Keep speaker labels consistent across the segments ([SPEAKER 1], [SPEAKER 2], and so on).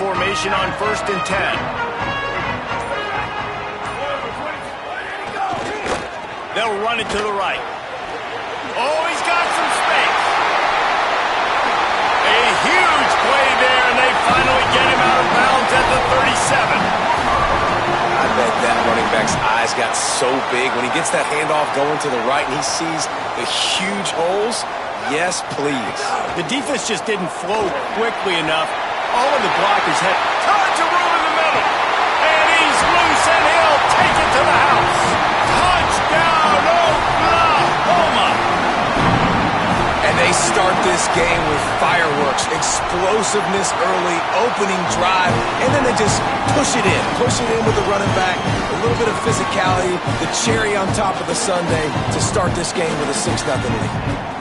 [SPEAKER 1] formation on 1st and 10. They'll run it to the right. Oh, he's got some space. A huge play there, and they finally get him out of bounds at the 37.
[SPEAKER 2] I bet that running back's eyes got so big when he gets that handoff going to the right and he sees the huge holes. Yes, please.
[SPEAKER 1] The defense just didn't flow quickly enough. All of the blockers had tons of room in the middle. And he's loose, and he'll take it to the house. Touchdown, Oklahoma!
[SPEAKER 2] And they start this game with fireworks, explosiveness early, opening drive, and then they just push it in with the running back, a little bit of physicality, the cherry on top of the sundae to start this game with a 6-0 lead.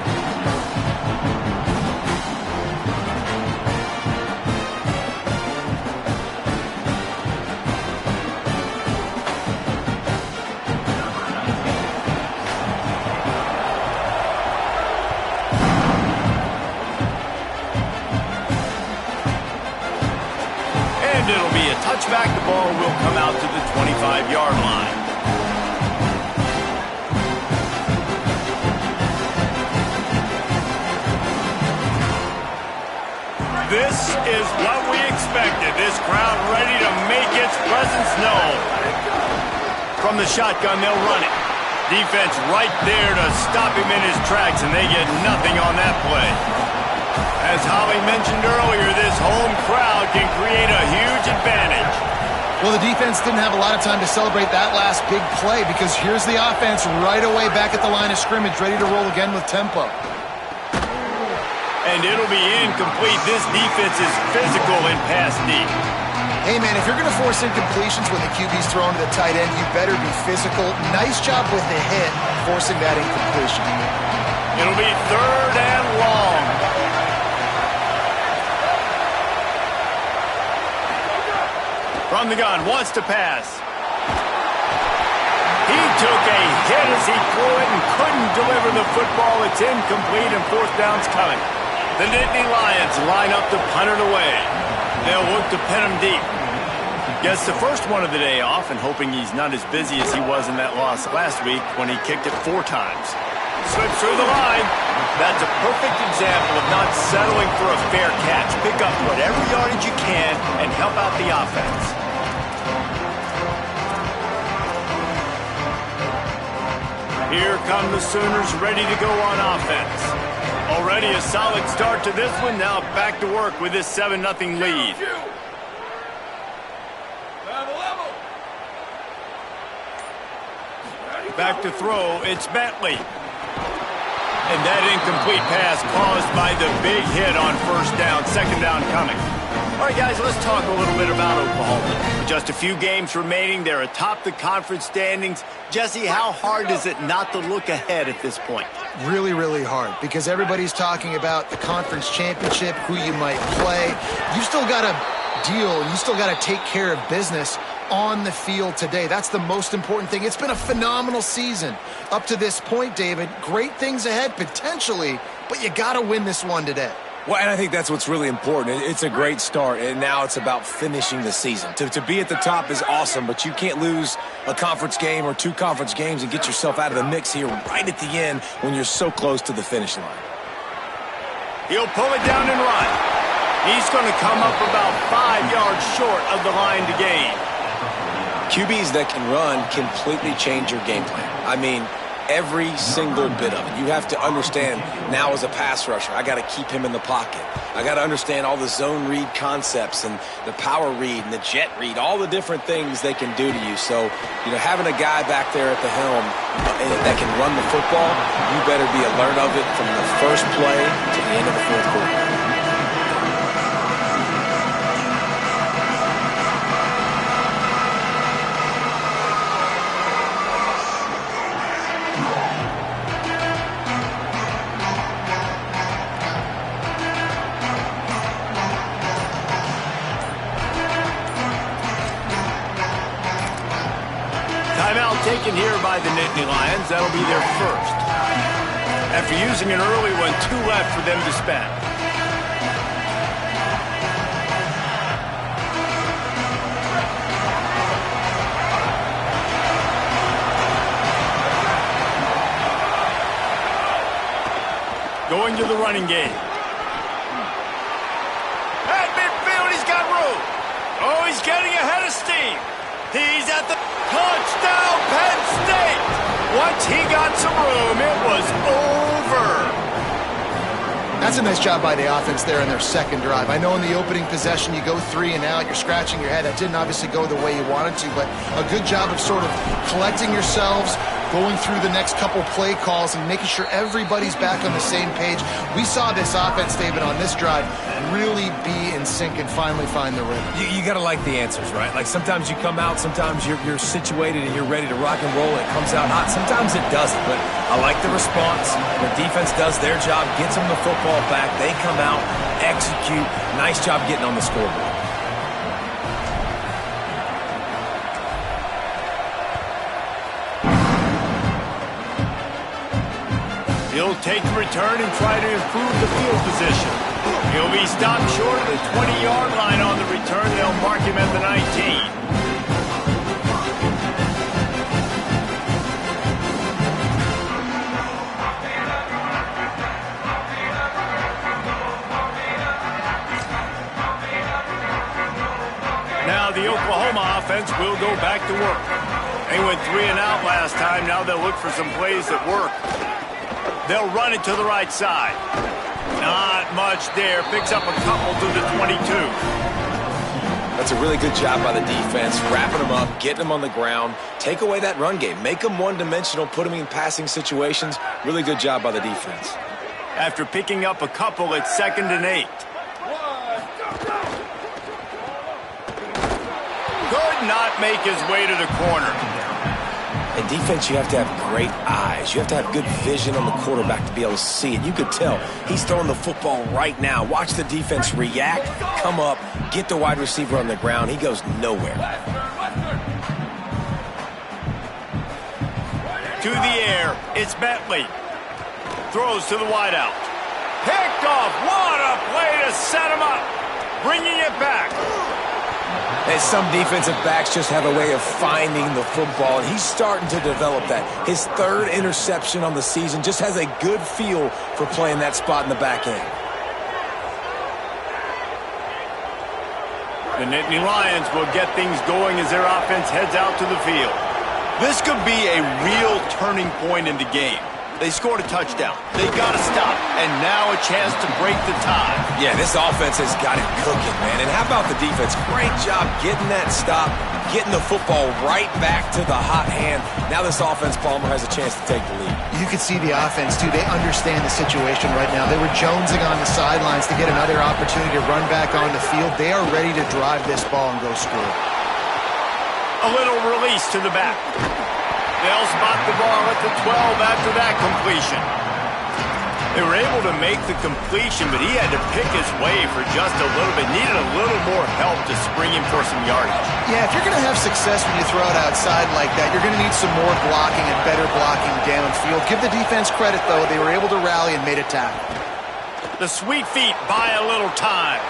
[SPEAKER 1] It'll be a touchback. The ball will come out to the 25-yard line. This is what we expected. This crowd ready to make its presence known. From the shotgun, they'll run it. Defense right there to stop him in his tracks, and they get nothing on that play. As Holly mentioned earlier, this home crowd can create a huge advantage.
[SPEAKER 3] Well, the defense didn't have a lot of time to celebrate that last big play because here's the offense right away back at the line of scrimmage, ready to roll again with tempo.
[SPEAKER 1] And it'll be incomplete. This defense is physical in pass deep.
[SPEAKER 3] Hey, man, if you're going to force incompletions when the QB's thrown to the tight end, you better be physical. Nice job with the hit, forcing that incompletion.
[SPEAKER 1] It'll be 3rd and long. From the gun, wants to pass. He took a hit as he threw it and couldn't deliver the football. It's incomplete and 4th down's coming. The Nittany Lions line up to punt it away. They'll look to pin him deep. Gets the first one of the day off and hoping he's not as busy as he was in that loss last week when he kicked it 4 times. Slips through the line. That's a perfect example of not settling for a fair catch. Pick up whatever yardage you can and help out the offense. Here come the Sooners ready to go on offense. Already a solid start to this one. Now back to work with this 7-0 lead. Back to throw. It's Bentley. And that incomplete pass caused by the big hit on 1st down. 2nd down coming. All right, guys, let's talk a little bit about Oklahoma. With just a few games remaining, they're atop the conference standings. Jesse, how hard is it not to look ahead at this point?
[SPEAKER 3] Really, really hard because everybody's talking about the conference championship, who you might play. You still got to deal, and you still got to take care of business on the field today. That's the most important thing. It's been a phenomenal season up to this point, David. Great things ahead potentially, but you got to win this one today.
[SPEAKER 2] Well, and I think that's what's really important. It's a great start, and now it's about finishing the season. To be at the top is awesome, but you can't lose a conference game or 2 conference games and get yourself out of the mix here right at the end when you're so close to the finish line.
[SPEAKER 1] He'll pull it down and run. He's going to come up about 5 yards short of the line to gain.
[SPEAKER 2] QBs that can run completely change your game plan. I mean, every single bit of it. You have to understand now as a pass rusher, I got to keep him in the pocket. I got to understand all the zone read concepts and the power read and the jet read, all the different things they can do to you. So, having a guy back there at the helm that can run the football, you better be alert of it from the first play to the end of the 4th quarter.
[SPEAKER 1] Timeout taken here by the Nittany Lions. That'll be their first. After using an early one, 2 left for them to spend. going to the running game. At midfield, he's got room. Oh, he's getting ahead of steam. He's at the touchdown, Penn State. Once he got some room, it was over.
[SPEAKER 3] That's a nice job by the offense there in their second drive. I know in the opening possession you go 3 and out, you're scratching your head. That didn't obviously go the way you wanted to, but a good job of sort of collecting yourselves, going through the next couple play calls and making sure everybody's back on the same page. We saw this offense, David, on this drive really be in sync and finally find the rhythm.
[SPEAKER 2] You got to like the answers, right? Like sometimes you come out, sometimes you're situated and you're ready to rock and roll and it comes out hot. Sometimes it doesn't, but I like the response. The defense does their job, gets them the football back. They come out, execute. Nice job getting on the scoreboard.
[SPEAKER 1] He'll take the return and try to improve the field position. He'll be stopped short of the 20-yard line on the return. They'll mark him at the 19. Now the Oklahoma offense will go back to work. They went 3 and out last time. Now they'll look for some plays that work. They'll run it to the right side. Not much there. Picks up a couple to the 22.
[SPEAKER 2] That's a really good job by the defense, wrapping them up, getting them on the ground. Take away that run game. Make them one-dimensional, put them in passing situations. Really good job by the defense.
[SPEAKER 1] After picking up a couple, it's 2nd and 8. Could not make his way to the corner.
[SPEAKER 2] In defense, you have to have great eyes. You have to have good vision on the quarterback to be able to see it. You could tell he's throwing the football right now. Watch the defense react, come up, get the wide receiver on the ground. He goes nowhere.
[SPEAKER 1] To the air, it's Bentley. Throws to the wideout. Picked off. What a play to set him up. Bringing it back.
[SPEAKER 2] And some defensive backs just have a way of finding the football, and he's starting to develop that. His 3rd interception on the season, just has a good feel for playing that spot in the back end.
[SPEAKER 1] The Nittany Lions will get things going as their offense heads out to the field. This could be a real turning point in the game. They scored a touchdown. They got to stop. And now a chance to break the tie.
[SPEAKER 2] Yeah, this offense has got it cooking, man. And how about the defense? Great job getting that stop, getting the football right back to the hot hand. Now this offense, Palmer, has a chance to take the lead.
[SPEAKER 3] You can see the offense, too. They understand the situation right now. They were jonesing on the sidelines to get another opportunity to run back on the field. They are ready to drive this ball and go score.
[SPEAKER 1] A little release to the back. They'll spot the ball at the 12 after that completion. They were able to make the completion, but he had to pick his way for just a little bit. Needed a little more help to spring him for some yardage.
[SPEAKER 3] Yeah, if you're going to have success when you throw it outside like that, you're going to need some more blocking and better blocking downfield. Give the defense credit, though. They were able to rally and made a tackle.
[SPEAKER 1] The sweet feet buy a little time.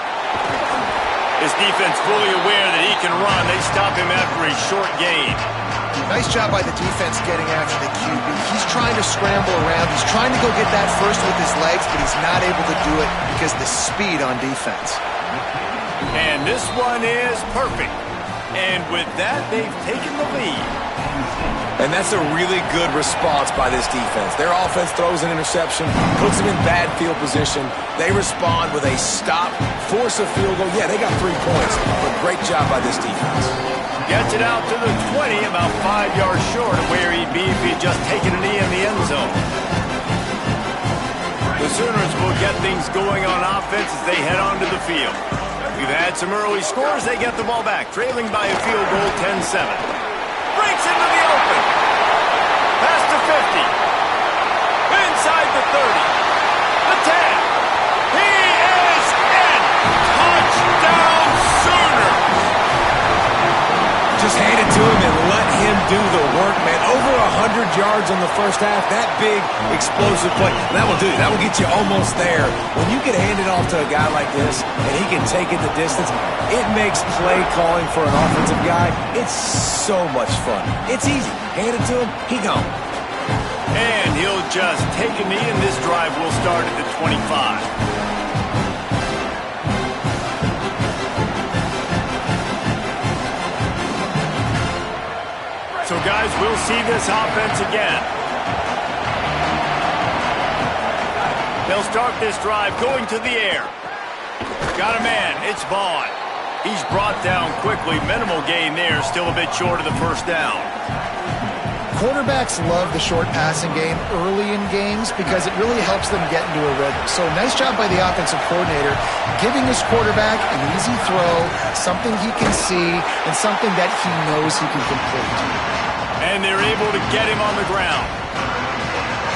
[SPEAKER 1] This defense fully aware that he can run. They stop him after a short gain.
[SPEAKER 3] Nice job by the defense getting after the QB. He's trying to scramble around. He's trying to go get that first with his legs, but he's not able to do it because of the speed on defense.
[SPEAKER 1] And this one is perfect. And with that, they've taken the lead.
[SPEAKER 2] And that's a really good response by this defense. Their offense throws an interception, puts them in bad field position. They respond with a stop, force a field goal. Yeah, they got 3 points, but great job by this defense.
[SPEAKER 1] Gets it out to the 20, about 5 yards short of where he'd be if he'd just taken a knee in the end zone. The Sooners will get things going on offense as they head onto the field. We've had some early scores. They get the ball back, trailing by a field goal 10-7. Breaks into the open. Past the 50. Inside the 30. The 10. He is in. Touchdown Sooner.
[SPEAKER 2] Just hand it to him and let him do the work, man. Over 100 yards in the first half. That big, explosive play. That will do. That will get you almost there. When you get handed off to a guy like this and he can take it the distance, it makes play calling for an offensive guy, it's so much fun. It's easy. Hand it to him, he gone.
[SPEAKER 1] And he'll just take a knee, and this drive will start at the 25. So, guys, we'll see this offense again. They'll start this drive going to the air. Got a man. It's Vaughn. He's brought down quickly. Minimal gain there. Still a bit short of the first down.
[SPEAKER 3] Quarterbacks love the short passing game early in games because it really helps them get into a rhythm. So nice job by the offensive coordinator giving his quarterback an easy throw, something he can see, and something that he knows he can complete.
[SPEAKER 1] And they're able to get him on the ground.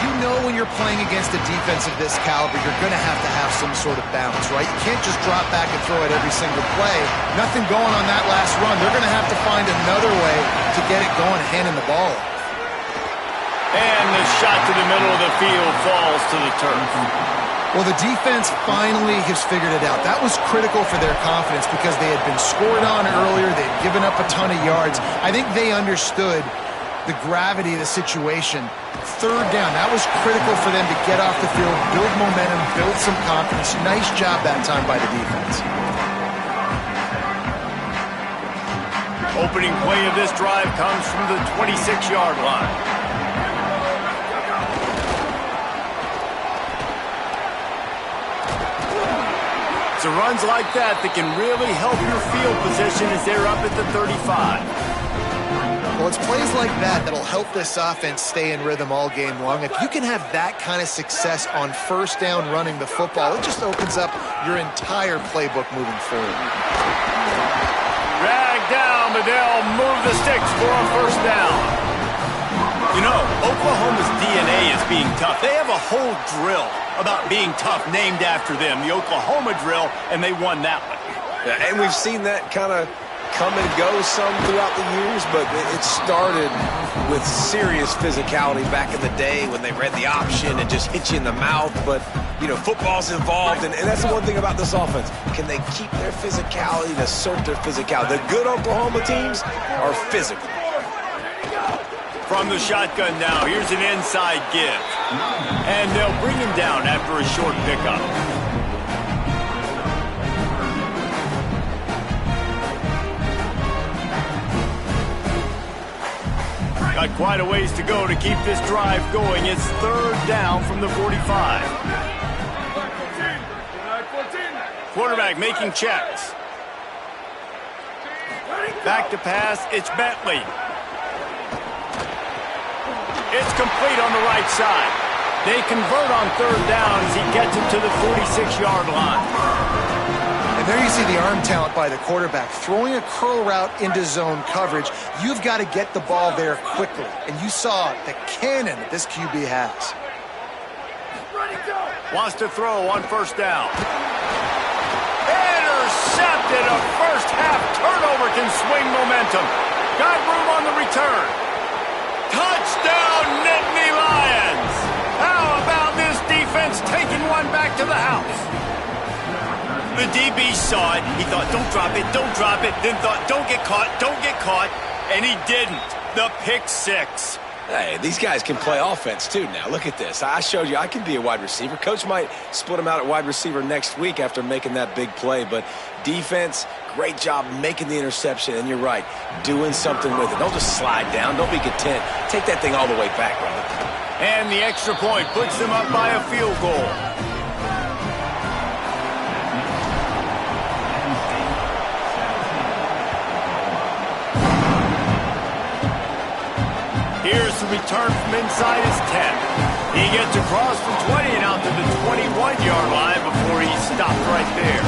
[SPEAKER 3] You know when you're playing against a defense of this caliber, you're going to have some sort of balance, right? You can't just drop back and throw it every single play. Nothing going on that last run. They're going to have to find another way to get it going, handing the ball off.
[SPEAKER 1] And the shot to the middle of the field falls to the turf.
[SPEAKER 3] Well, the defense finally has figured it out. That was critical for their confidence because they had been scored on earlier. They had given up a ton of yards. I think they understood the gravity of the situation. Third down, that was critical for them to get off the field, build momentum, build some confidence. Nice job that time by the defense.
[SPEAKER 1] Opening play of this drive comes from the 26-yard line. It's runs like that that can really help your field position as they're up at the 35.
[SPEAKER 3] Well, it's plays like that that'll help this offense stay in rhythm all game long. If you can have that kind of success on first down running the football, it just opens up your entire playbook moving forward.
[SPEAKER 1] Dragged down, but they'll move the sticks for a first down. You know, Oklahoma's DNA is being tough. They have a whole drill about being tough named after them, the Oklahoma drill, and they won that one.
[SPEAKER 2] Yeah, and we've seen that kind of come and go some throughout the years, but it started with serious physicality back in the day when they read the option and just hit you in the mouth. But, you know, football's involved, and that's the one thing about this offense. Can they keep their physicality and assert their physicality? The good Oklahoma teams are physical.
[SPEAKER 1] From the shotgun now, here's an inside give. And they'll bring him down after a short pickup. Got quite a ways to go to keep this drive going. It's third down from the 45. Quarterback making checks. Back to pass, it's Bentley. It's complete on the right side. They convert on third down as he gets it to the 46-yard line.
[SPEAKER 3] And there you see the arm talent by the quarterback. Throwing a curl route into zone coverage, you've got to get the ball there quickly. And you saw the cannon that this QB has.
[SPEAKER 1] Wants to throw on first down. Intercepted. A first half turnover can swing momentum. Got room on the return. Touchdown, Nittany Lions! How about this defense taking one back to the house? The DB saw it. He thought, don't drop it, don't drop it. Then thought, don't get caught, and he didn't. The pick six.
[SPEAKER 2] Hey, these guys can play offense too now. Look at this. I showed you I can be a wide receiver. Coach might split him out at wide receiver next week after making that big play. But defense, great job making the interception. And you're right, doing something with it. Don't just slide down. Don't be content. Take that thing all the way back, brother.
[SPEAKER 1] And the extra point puts them up by a field goal. Here's the return from inside his 10. He gets across the 20 and out to the 21-yard line before he stopped right there.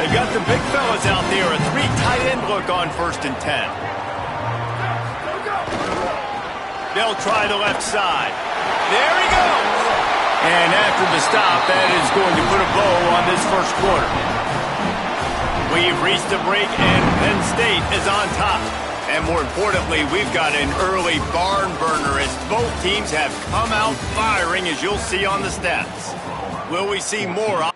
[SPEAKER 1] They've got the big fellas out there. A three tight end look on 1st and 10. They'll try the left side. There he goes. And after the stop, that is going to put a bow on this first quarter. We've reached a break, and Penn State is on top. And more importantly, we've got an early barn burner as both teams have come out firing, as you'll see on the stats. Will we see more?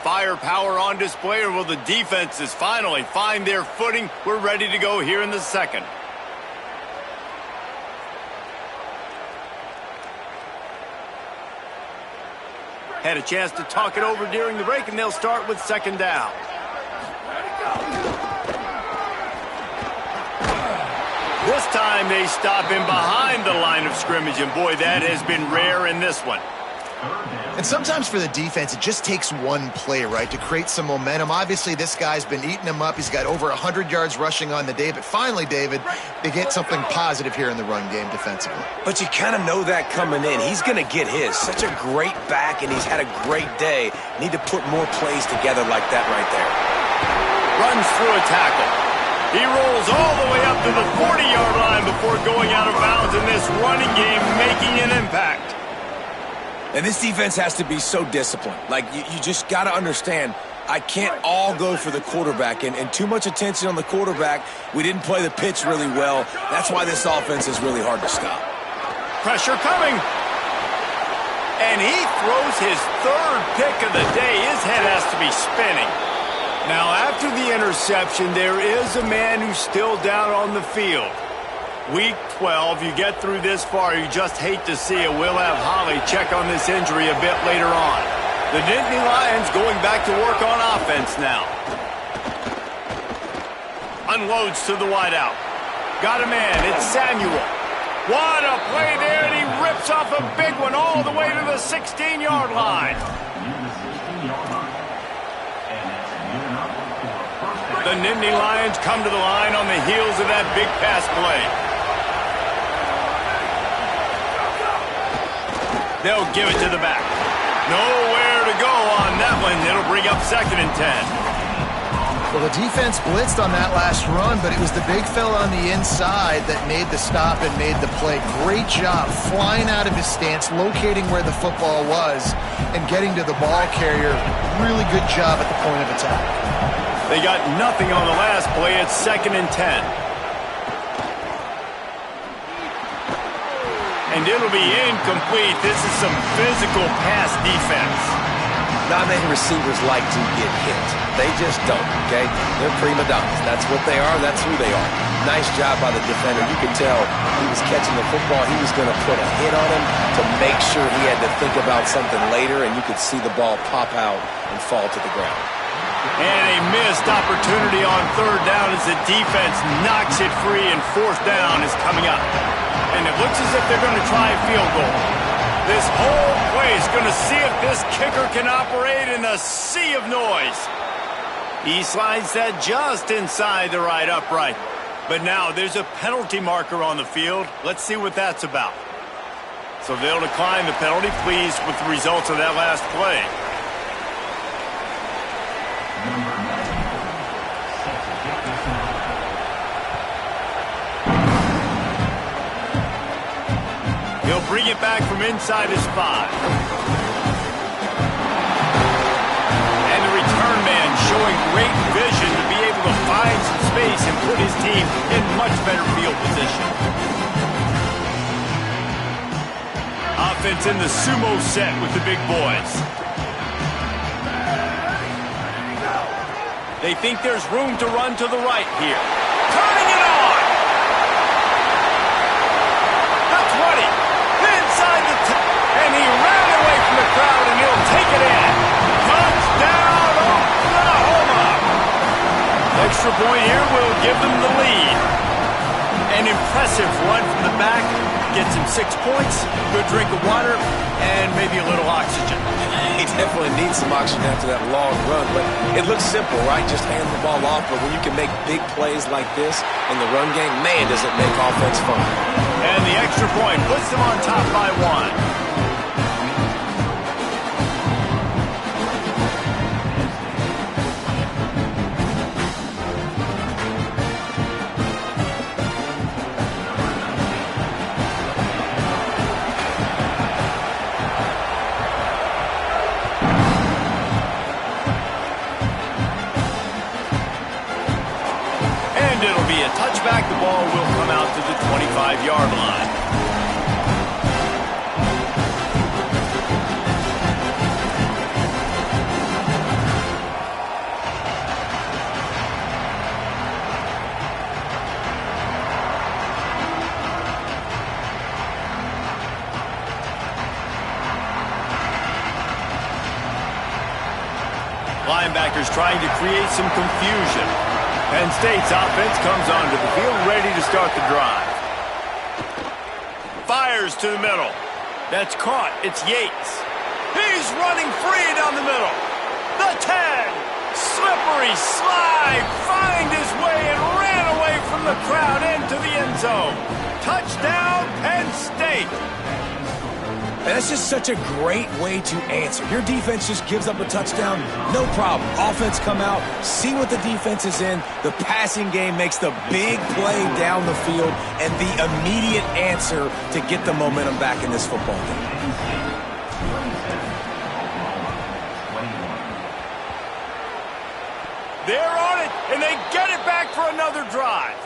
[SPEAKER 1] firepower on display, or will the defenses finally find their footing? We're ready to go here in the second. Had a chance to talk it over during the break, and they'll start with second down. This time they stop him behind the line of scrimmage, and boy, that has been rare in this one.
[SPEAKER 3] And sometimes for the defense, it just takes one play, right, to create some momentum. Obviously, this guy's been eating them up. He's got over 100 yards rushing on the day. But finally, David, they get something positive here in the run game defensively.
[SPEAKER 2] But you kind of know that coming in. He's going to get his. Such a great back, and he's had a great day. Need to put more plays together like that right there.
[SPEAKER 1] Runs through a tackle. He rolls all the way up to the 40-yard line before going out of bounds in this running game, making an impact.
[SPEAKER 2] And this defense has to be so disciplined. Like, you just got to understand, I can't all go for the quarterback. And too much attention on the quarterback. We didn't play the pitch really well. That's why this offense is really hard to stop.
[SPEAKER 1] Pressure coming. And he throws his third pick of the day. His head has to be spinning. Now, after the interception, there is a man who's still down on the field. Week 12, you get through this far, you just hate to see it. We'll have Holly check on this injury a bit later on. The Nittany Lions going back to work on offense now. Unloads to the wideout. Got a man, it's Samuel. What a play there, and he rips off a big one all the way to the 16-yard line. The Nittany Lions come to the line on the heels of that big pass play. They'll give it to the back. Nowhere to go on that one. It'll bring up second and 10.
[SPEAKER 3] Well, the defense blitzed on that last run, but it was the big fella on the inside that made the stop and made the play. Great job flying out of his stance, locating where the football was, and getting to the ball carrier. Really good job at the point of attack.
[SPEAKER 1] They got nothing on the last play. It's second and 10. And it'll be incomplete. This is some physical pass defense.
[SPEAKER 2] Not many receivers like to get hit. They just don't, okay? They're prima donnas. That's what they are. That's who they are. Nice job by the defender. You could tell he was catching the football. He was going to put a hit on him to make sure he had to think about something later, and you could see the ball pop out and fall to the ground.
[SPEAKER 1] And a missed opportunity on third down as the defense knocks it free, and fourth down is coming up. And it looks as if they're going to try a field goal. This whole play is going to see if this kicker can operate in a sea of noise. He slides that just inside the right upright. But now there's a penalty marker on the field. Let's see what that's about. So they'll decline the penalty, pleased with the results of that last play. He'll bring it back from inside his 5. And the return man showing great vision to be able to find some space and put his team in much better field position. Offense in the sumo set with the big boys. They think there's room to run to the right here. Turning it on! The 20. Inside the 10. And he ran away from the crowd, and he'll take it in. Touchdown, Oklahoma! Extra point here will give them the lead. An impressive run from the back. Gets him 6 points, good drink of water, and maybe a little oxygen.
[SPEAKER 2] He definitely needs some oxygen after that long run, but it looks simple, right? Just hand the ball off, but when you can make big plays like this in the run game, man, does it make offense fun.
[SPEAKER 1] And the extra point puts them on top by 1. It'll be a touchback. The ball will come out to the 25-yard line. Linebackers trying to create some confusion. Penn State's offense comes onto the field ready to start the drive. Fires to the middle. That's caught. It's Yates. He's running free down the middle. The 10. Slippery slide. Find his way and ran away from the crowd into the end zone. Touchdown, Penn State.
[SPEAKER 2] And that's just such a great way to answer. Your defense just gives up a touchdown, no problem. Offense come out, see what the defense is in. The passing game makes the big play down the field and the immediate answer to get the momentum back in this football game.
[SPEAKER 1] They're on it, and they get it back for another drive.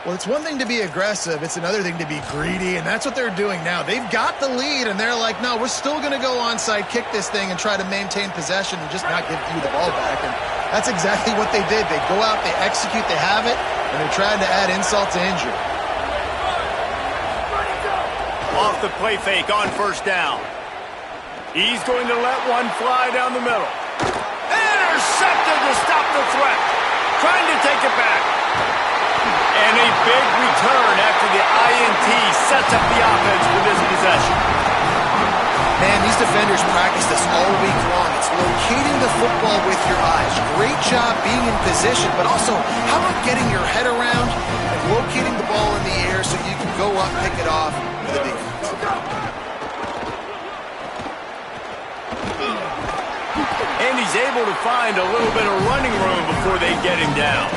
[SPEAKER 3] Well, it's one thing to be aggressive. It's another thing to be greedy, and that's what they're doing now. They've got the lead, and they're like, no, we're still going to go onside, kick this thing, and try to maintain possession and just not give you the ball back. And that's exactly what they did. They go out, they execute, they have it, and they're trying to add insult to injury.
[SPEAKER 1] Off the play fake on first down. He's going to let one fly down the middle. Intercepted to stop the threat. Trying to take it back. And a big return after the INT sets up the offense for this possession.
[SPEAKER 3] Man, these defenders practice this all week long. It's locating the football with your eyes. Great job being in position, but also how about getting your head around and locating the ball in the air so you can go up, pick it off with a defense.
[SPEAKER 1] And he's able to find a little bit of running room before they get him down.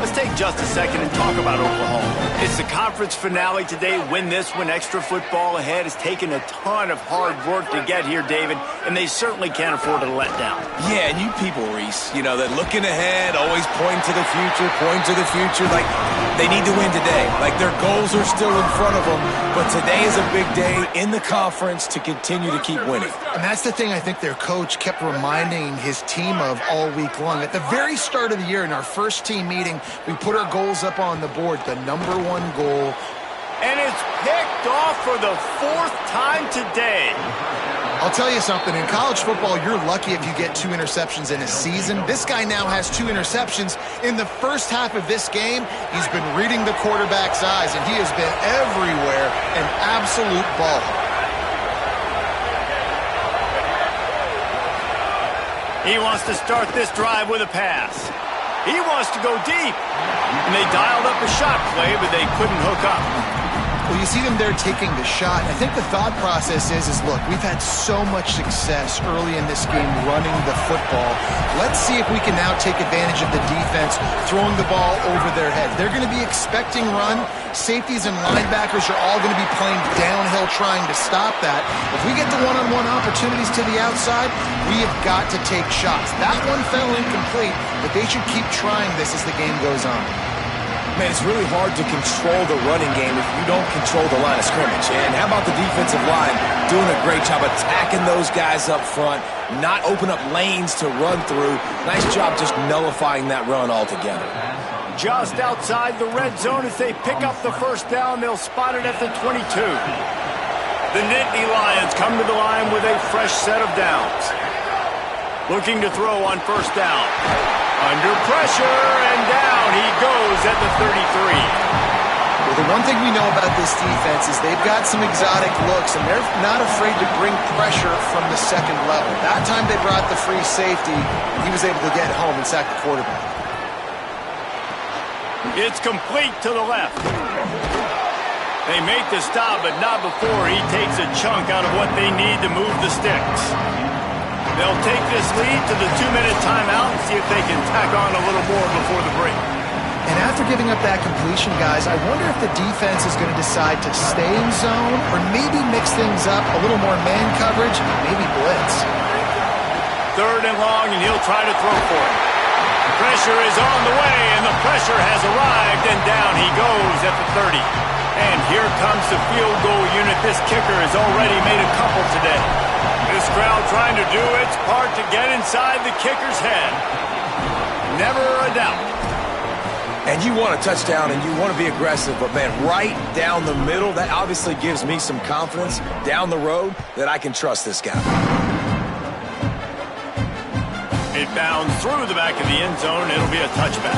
[SPEAKER 1] Let's take just a second and talk about Oklahoma. It's the conference finale today. Win this one. Extra football ahead. Has taken a ton of hard work to get here, David, and they certainly can't afford to let down.
[SPEAKER 2] Yeah, and you people, Reese, you know, that looking ahead, always pointing to the future, like they need to win today. Like their goals are still in front of them, but today is a big day in the conference to continue to keep winning.
[SPEAKER 3] And that's the thing I think their coach kept reminding his team of all week long. At the very start of the year in our first team meeting, we put our goals up on the board, the number one goal.
[SPEAKER 1] And it's picked off for the 4th time today.
[SPEAKER 3] I'll tell you something, in college football, you're lucky if you get 2 interceptions in a season. This guy now has 2 interceptions. In the first half of this game, he's been reading the quarterback's eyes, and he has been everywhere, an absolute ball.
[SPEAKER 1] He wants to start this drive with a pass. He wants to go deep. And they dialed up a shot play, but they couldn't hook up.
[SPEAKER 3] Well, you see them there taking the shot. I think the thought process is look, we've had so much success early in this game running the football. Let's see if we can now take advantage of the defense throwing the ball over their heads. They're going to be expecting run. Safeties and linebackers are all going to be playing downhill trying to stop that. If we get the one-on-one opportunities to the outside, we have got to take shots. That one fell incomplete, but they should keep trying this as the game goes on.
[SPEAKER 2] Man, it's really hard to control the running game if you don't control the line of scrimmage. And how about the defensive line doing a great job attacking those guys up front, not open up lanes to run through. Nice job just nullifying that run altogether.
[SPEAKER 1] Just outside the red zone as they pick up the first down. They'll spot it at the 22. The Nittany Lions come to the line with a fresh set of downs. Looking to throw on first down. Under pressure, and down he goes at the 33.
[SPEAKER 3] Well, the one thing we know about this defense is they've got some exotic looks, and they're not afraid to bring pressure from the second level. That time they brought the free safety, and he was able to get home and sack the quarterback.
[SPEAKER 1] It's complete to the left. They make the stop, but not before he takes a chunk out of what they need to move the sticks. They'll take this lead to the 2-minute timeout and see if they can tack on a little more before the break.
[SPEAKER 3] And after giving up that completion, guys, I wonder if the defense is going to decide to stay in zone or maybe mix things up, a little more man coverage, maybe blitz.
[SPEAKER 1] 3rd and long, and he'll try to throw for it. Pressure is on the way, and the pressure has arrived, and down he goes at the 30. And here comes the field goal unit. This kicker has already made a couple today. This crowd trying to do its part to get inside the kicker's head. Never a doubt.
[SPEAKER 2] And you want a touchdown and you want to be aggressive, but man, right down the middle, that obviously gives me some confidence down the road that I can trust this guy.
[SPEAKER 1] It bounds through the back of the end zone. It'll be a touchback.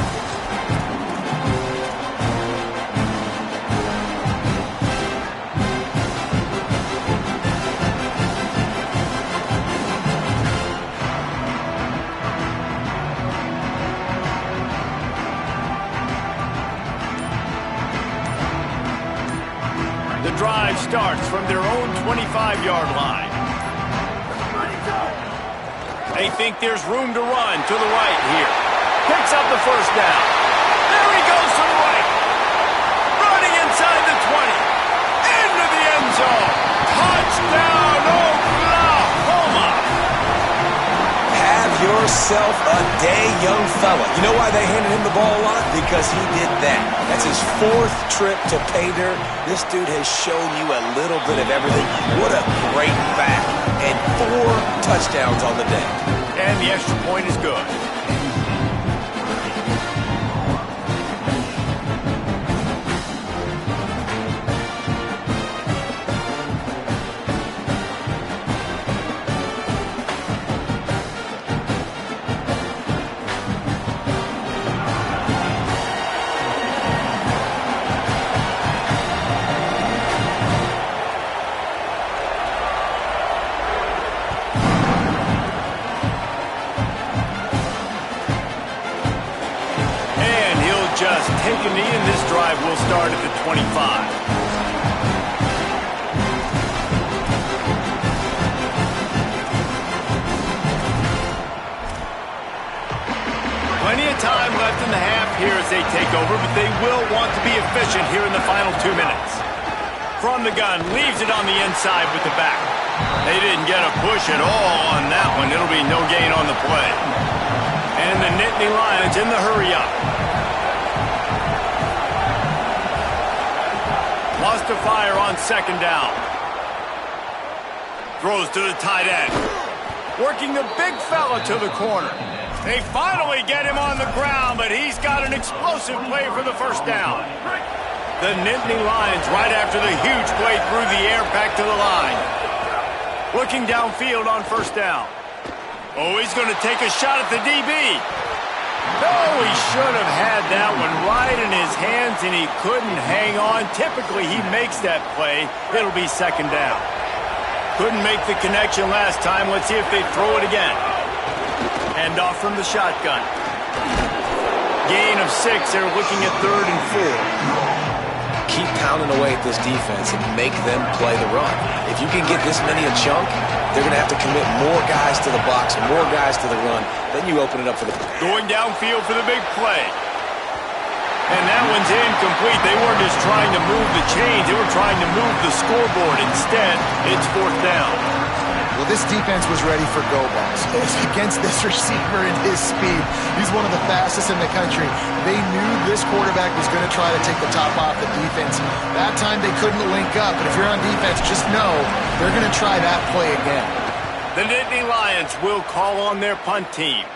[SPEAKER 1] The drive starts from their own 25-yard line. They think there's room to run to the right here. Picks up the first down. There he goes to the right. Running inside the 20. Into the end zone. Touchdown, Oklahoma.
[SPEAKER 2] Have yourself a day, young fella. You know why they handed him the ball a lot? Because he did that. That's his 4th trip to pay dirt. This dude has shown you a little bit of everything. What a great back. And 4 touchdowns on the day.
[SPEAKER 1] And the extra point is good. Just take a knee, and this drive will start at the 25. Plenty of time left in the half here as they take over, but they will want to be efficient here in the final 2 minutes. From the gun, leaves it on the inside with the back. They didn't get a push at all on that one. It'll be no gain on the play. And the Nittany Lions in the hurry-up. Lost to fire on second down. Throws to the tight end. Working the big fella to the corner. They finally get him on the ground, but he's got an explosive play for the first down. The Nittany Lions right after the huge play through the air back to the line. Looking downfield on first down. Oh, he's going to take a shot at the DB. Oh, he should have had that one right in his hands, and he couldn't hang on. Typically, he makes that play. It'll be second down. Couldn't make the connection last time. Let's see if they throw it again. Hand off from the shotgun. Gain of 6. They're looking at 3rd and 4.
[SPEAKER 2] Keep pounding away at this defense and make them play the run. If you can get this many a chunk, they're going to have to commit more guys to the box, more guys to the run. Then you open it up for the...
[SPEAKER 1] Going downfield for the big play. And that one's incomplete. They weren't just trying to move the chains. They were trying to move the scoreboard. Instead, it's 4th down.
[SPEAKER 3] Well, this defense was ready for go balls. Against this receiver and his speed, he's one of the fastest in the country. They knew this quarterback was going to try to take the top off the defense. That time they couldn't link up, but if you're on defense, just know they're going to try that play again.
[SPEAKER 1] The Nittany Lions will call on their punt team.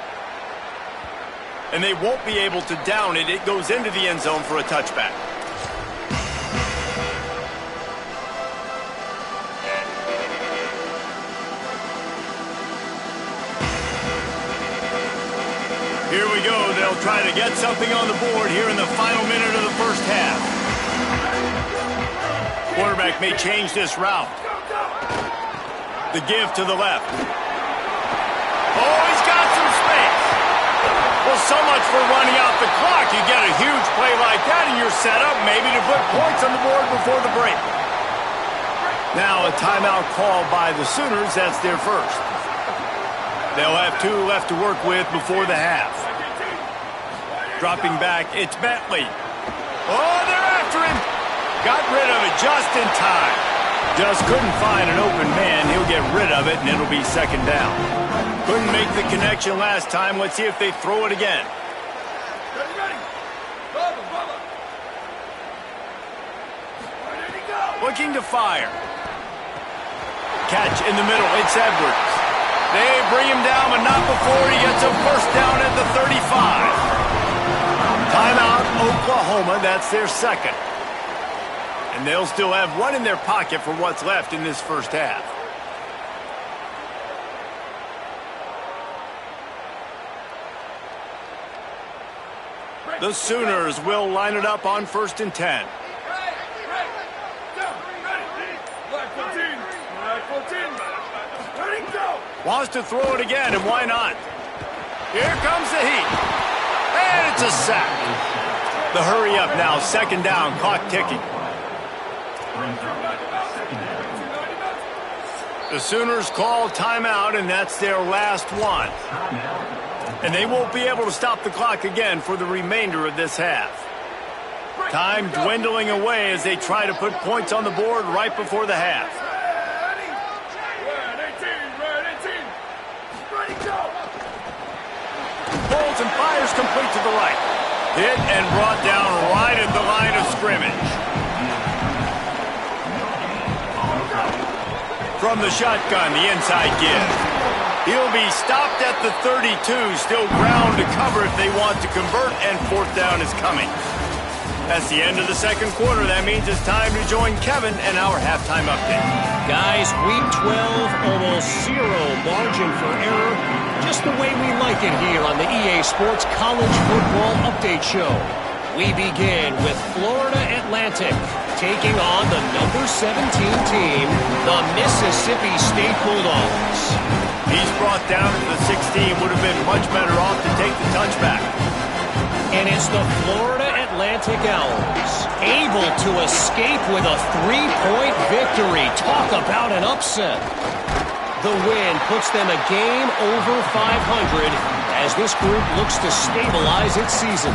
[SPEAKER 1] And they won't be able to down it. It goes into the end zone for a touchback. Here we go. They'll try to get something on the board here in the final minute of the first half. Quarterback may change this route. The give to the left. Oh, he's got some space. Well, so much for running out the clock. You get a huge play like that, and you're set up maybe to put points on the board before the break. Now a timeout called by the Sooners. That's their first. They'll have 2 left to work with before the half. Dropping back, it's Bentley. Oh, they're after him. Got rid of it just in time. Just couldn't find an open man. He'll get rid of it, and it'll be second down. Couldn't make the connection last time. Let's see if they throw it again. Looking to fire. Catch in the middle. It's Edwards. They bring him down, but not before he gets a first down at the 35. Timeout, Oklahoma. That's their second. And they'll still have 1 in their pocket for what's left in this first half. The Sooners will line it up on 1st and 10. Wants to throw it again, and why not? Here comes the heat. And it's a sack. The hurry up now, 2nd down, clock ticking. The Sooners call timeout, and that's their last one. And they won't be able to stop the clock again for the remainder of this half. Time dwindling away as they try to put points on the board right before the half. Pulls and fires complete to the right. Hit and brought down right at the line of scrimmage. From the shotgun, the inside give. He'll be stopped at the 32, still ground to cover if they want to convert, and 4th down is coming. That's the end of the 2nd quarter. That means it's time to join Kevin and our halftime update.
[SPEAKER 4] Guys, week 12, almost 0 margin for error. Just the way we like it here on the EA Sports College Football Update Show. We begin with Florida Atlantic taking on the number 17 team, the Mississippi State Bulldogs.
[SPEAKER 1] He's brought down to the 16. Would have been much better off to take the touchback.
[SPEAKER 4] And it's the Florida Atlantic Owls able to escape with a 3-point victory. Talk about an upset. The win puts them a game over 500 as this group looks to stabilize its season.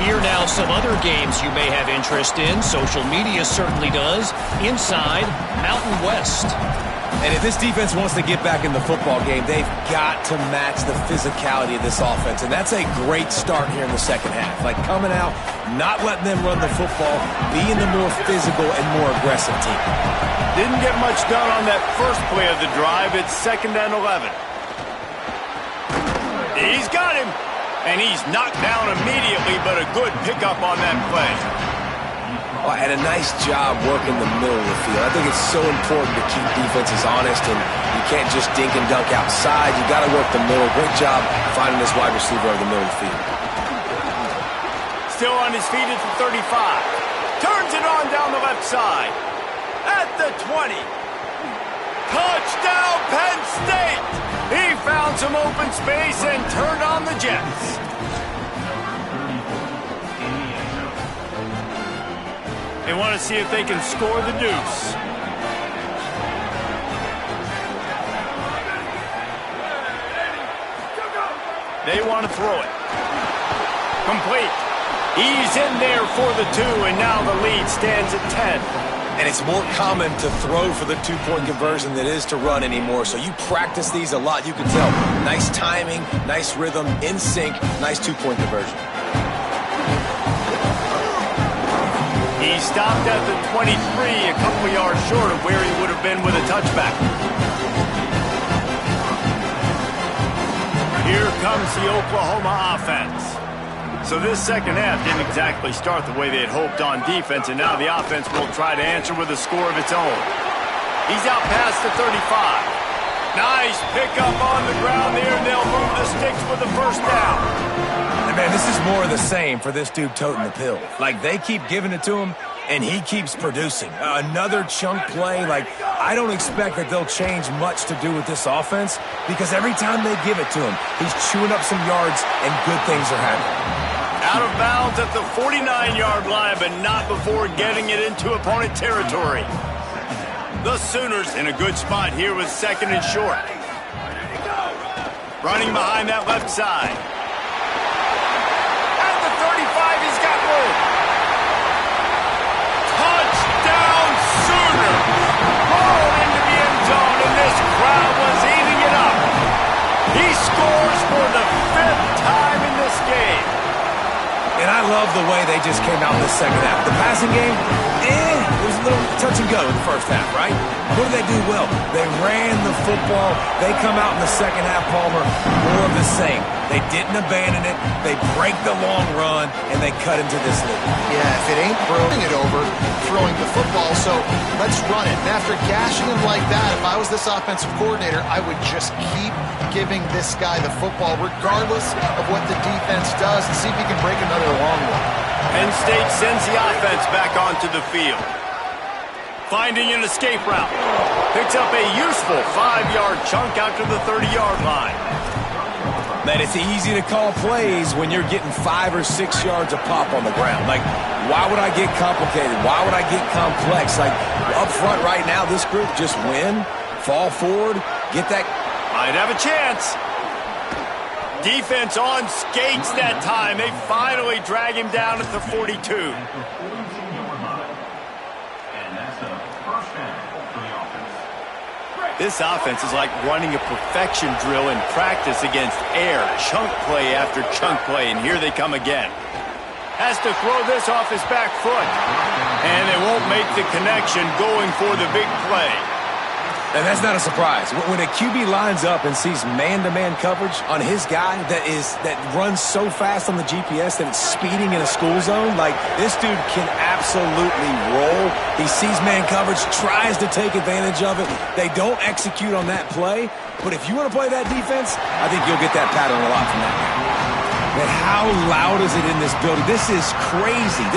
[SPEAKER 4] Here now some other games you may have interest in. Social media certainly does. Inside Mountain West.
[SPEAKER 2] And if this defense wants to get back in the football game, they've got to match the physicality of this offense. And that's a great start here in the 2nd half. Like coming out, not letting them run the football, being the more physical and more aggressive team.
[SPEAKER 1] Didn't get much done on that first play of the drive. It's 2nd and 11. He's got him. And he's knocked down immediately, but a good pickup on that play.
[SPEAKER 2] Oh, and a nice job working the middle of the field. I think it's so important to keep defenses honest, and you can't just dink and dunk outside. You got to work the middle. Great job finding this wide receiver over the middle of the field.
[SPEAKER 1] Still on his feet at the 35. Turns it on down the left side. At the 20. Touchdown, Penn State! He found some open space and turned on the Jets. They want to see if they can score the deuce. They want to throw it. Complete. He's in there for the 2, and now the lead stands at 10.
[SPEAKER 2] And it's more common to throw for the 2-point conversion than it is to run anymore. So you practice these a lot. You can tell. Nice timing, nice rhythm, in sync, nice 2-point conversion.
[SPEAKER 1] He stopped at the 23, a couple yards short of where he would have been with a touchback. Here comes the Oklahoma offense. So this 2nd half didn't exactly start the way they had hoped on defense, and now the offense will try to answer with a score of its own. He's out past the 35. Nice pickup on the ground there, and they'll move the sticks with the 1st down.
[SPEAKER 2] And man, this is more of the same for this dude toting the pill. Like, they keep giving it to him, and he keeps producing. Another chunk play. Like, I don't expect that they'll change much to do with this offense, because every time they give it to him, he's chewing up some yards, and good things are happening.
[SPEAKER 1] Out of bounds at the 49-yard line, but not before getting it into opponent territory. The Sooners in a good spot here with 2nd and short. Running behind that left side. At the 35, he's got room. Touchdown, Sooners! Ball into the end zone, and this crowd was eating it up. He scores for the 5th time in this game.
[SPEAKER 2] And I love the way they just came out in the 2nd half. The passing game, it was little touch and go in the first half, right? What did they do well? They ran the football. They come out in the second half, Palmer, more of the same. They didn't abandon it. They break the long run, and they cut into this lead.
[SPEAKER 3] Yeah, if it ain't throwing it over, throwing the football, so let's run it. And after gashing him like that, if I was this offensive coordinator, I would just keep giving this guy the football, regardless of what the defense does, and see if he can break another long one.
[SPEAKER 1] Penn State sends the offense back onto the field. Finding an escape route. Picks up a useful 5-yard chunk out to the 30-yard line.
[SPEAKER 2] Man, it's easy to call plays when you're getting 5 or 6 yards of pop on the ground. Like, why would I get complicated? Why would I get complex? Like, up front right now, this group just win, fall forward, get that.
[SPEAKER 1] Might have a chance. Defense on skates that time. They finally drag him down at the 42. This offense is like running a perfection drill in practice against air. Chunk play after chunk play, and here they come again. Has to throw this off his back foot. And they won't make the connection going for the big play.
[SPEAKER 2] And that's not a surprise. When a QB lines up and sees man-to-man coverage on his guy that runs so fast on the GPS that it's speeding in a school zone, like, this dude can absolutely roll. He sees man coverage, tries to take advantage of it. They don't execute on that play. But if you want to play that defense, I think you'll get that pattern a lot from that guy. And how loud is it in this building? This is crazy.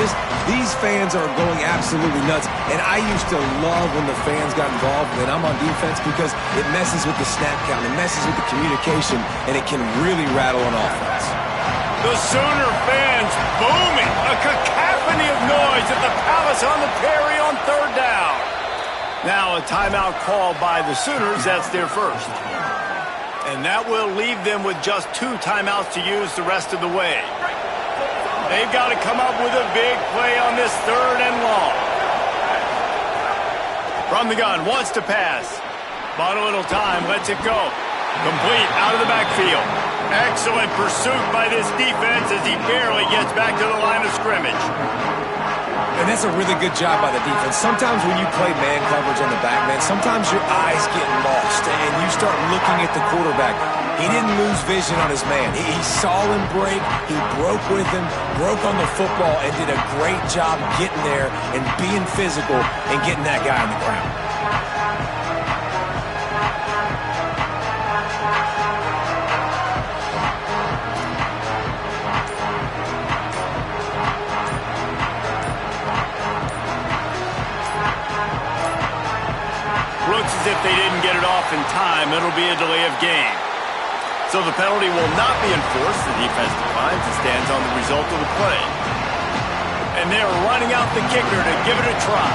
[SPEAKER 2] These fans are going absolutely nuts. And I used to love when the fans got involved when I'm on defense because it messes with the snap count, it messes with the communication, and it can really rattle an offense.
[SPEAKER 1] The Sooner fans booming. A cacophony of noise at the Palace on the Prairie on 3rd down. Now a timeout call by the Sooners. That's their first. And that will leave them with just 2 timeouts to use the rest of the way. They've got to come up with a big play on this 3rd and long. From the gun, wants to pass. Bought a little time, lets it go. Complete out of the backfield. Excellent pursuit by this defense as he barely gets back to the line of scrimmage.
[SPEAKER 2] And that's a really good job by the defense. Sometimes when you play man coverage on the back, man, sometimes your eyes get lost and you start looking at the quarterback. He didn't lose vision on his man. He saw him break. He broke with him, broke on the football, and did a great job getting there and being physical and getting that guy on the ground.
[SPEAKER 1] Looks as if they didn't get it off in time. It'll be a delay of game. So the penalty will not be enforced. The defense declines and stands on the result of the play. And they're running out the kicker to give it a try.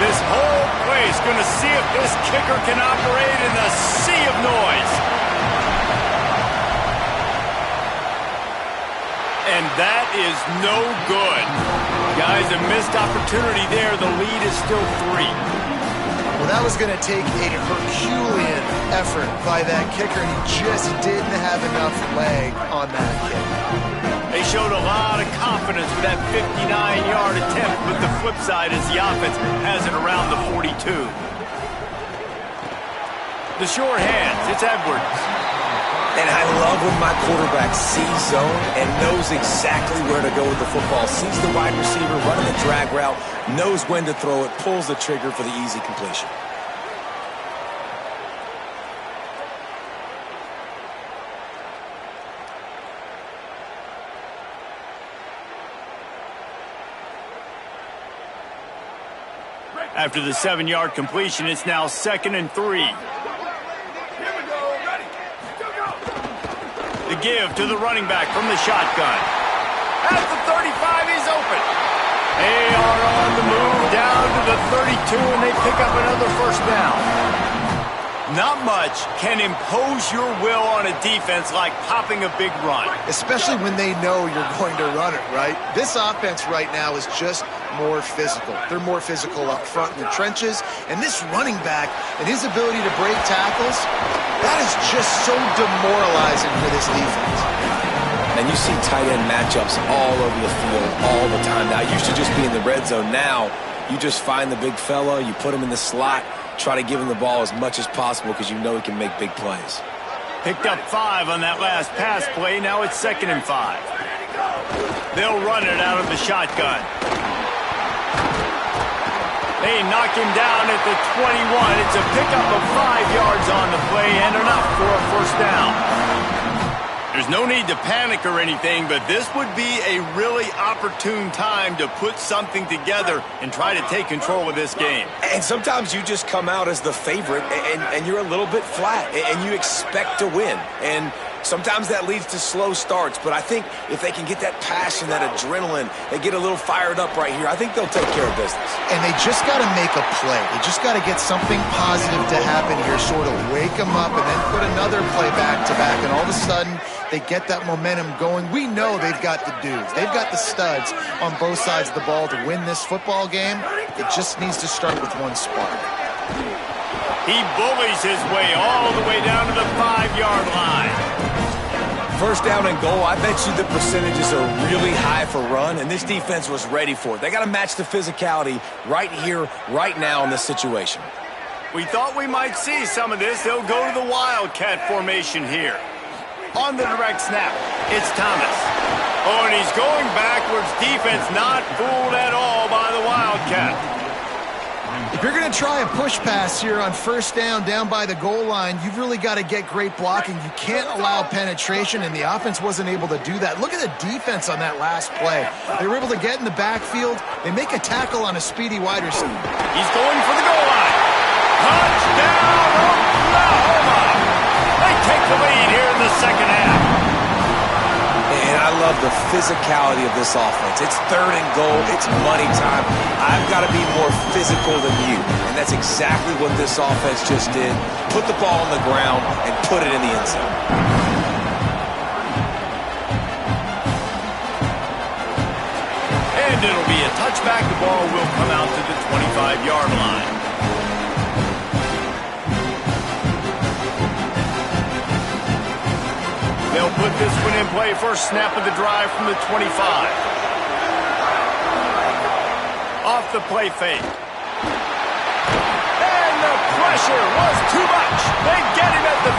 [SPEAKER 1] This whole place going to see if this kicker can operate in the sea of noise. And that is no good. Guys, a missed opportunity there. The lead is still 3.
[SPEAKER 3] Well, that was going to take a Herculean effort by that kicker, and he just didn't have enough leg on that kick.
[SPEAKER 1] They showed a lot of confidence with that 59-yard attempt, but the flip side is the offense has it around the 42. The short hands, it's Edwards.
[SPEAKER 2] And I love when my quarterback sees zone and knows exactly where to go with the football. Sees the wide receiver running the drag route, knows when to throw it, pulls the trigger for the easy completion.
[SPEAKER 1] After the 7-yard completion, it's now 2nd and 3. The give to the running back from the shotgun. At the 35, he's open. They are on the move down to the 32, and they pick up another first down. Not much can impose your will on a defense like popping a big run.
[SPEAKER 3] Especially when they know you're going to run it, right? This offense right now is just more physical. They're more physical up front in the trenches. And this running back and his ability to break tackles, that is just so demoralizing for this defense.
[SPEAKER 2] And you see tight end matchups all over the field all the time. Now, it used to just be in the red zone. Now, You just find the big fella, you put him in the slot, try to give him the ball as much as possible because you know he can make big plays.
[SPEAKER 1] Picked up 5 on that last pass play. Now it's 2nd and 5. They'll run it out of the shotgun. They knock him down at the 21. It's a pickup of 5 yards on the play and enough for a first down. There's no need to panic or anything, but this would be a really opportune time to put something together and try to take control of this game.
[SPEAKER 2] And sometimes you just come out as the favorite and you're a little bit flat and you expect to win. And sometimes that leads to slow starts, but I think if they can get that passion, that adrenaline, they get a little fired up right here, I think they'll take care of business.
[SPEAKER 3] And they just got to make a play. They just got to get something positive to happen here, sort of wake them up and then put another play back-to-back, and all of a sudden they get that momentum going. We know they've got the dudes. They've got the studs on both sides of the ball to win this football game. It just needs to start with one spark.
[SPEAKER 1] He bullies his way all the way down to the 5-yard line.
[SPEAKER 2] First down and goal, I bet you the percentages are really high for run, and this defense was ready for it. They got to match the physicality right here, right now in this situation.
[SPEAKER 1] We thought we might see some of this. They'll go to the Wildcat formation here. On the direct snap, it's Thomas. Oh, and he's going backwards. Defense not fooled at all by the Wildcat.
[SPEAKER 3] If you're going to try a push pass here on first down by the goal line, you've really got to get great blocking. You can't allow penetration, and the offense wasn't able to do that. Look at the defense on that last play. They were able to get in the backfield. They make a tackle on a speedy wide receiver.
[SPEAKER 1] He's going for the goal line. Touchdown, Oklahoma! They take the lead here in the second half.
[SPEAKER 2] And I love the physicality of this offense. It's 3rd and goal. It's money time. I've got to be more physical than you. And that's exactly what this offense just did. Put the ball on the ground and put it in the end zone.
[SPEAKER 1] And it'll be a touchback. The ball will come out to the 25-yard line. They'll put this one in play. First snap of the drive from the 25. Off the play fake. And the pressure was too much. They get him at the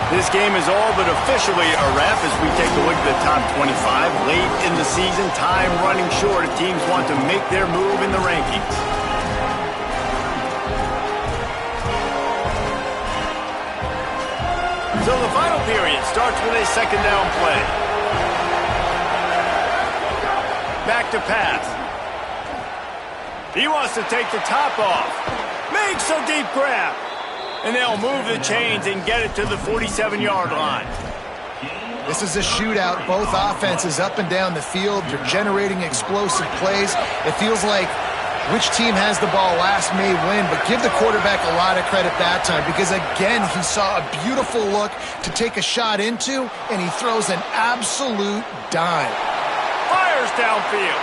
[SPEAKER 1] 15. This game is all but officially a wrap as we take a look at the top 25. Late in the season, time running short. Teams want to make their move in the rankings. So the final period starts with a second down play. Back to pass. He wants to take the top off. Makes a deep grab. And they'll move the chains and get it to the 47-yard line.
[SPEAKER 3] This is a shootout. Both offenses up and down the field. They're generating explosive plays. It feels like which team has the ball last may win, but give the quarterback a lot of credit that time because, again, he saw a beautiful look to take a shot into, and he throws an absolute dime.
[SPEAKER 1] Fires downfield.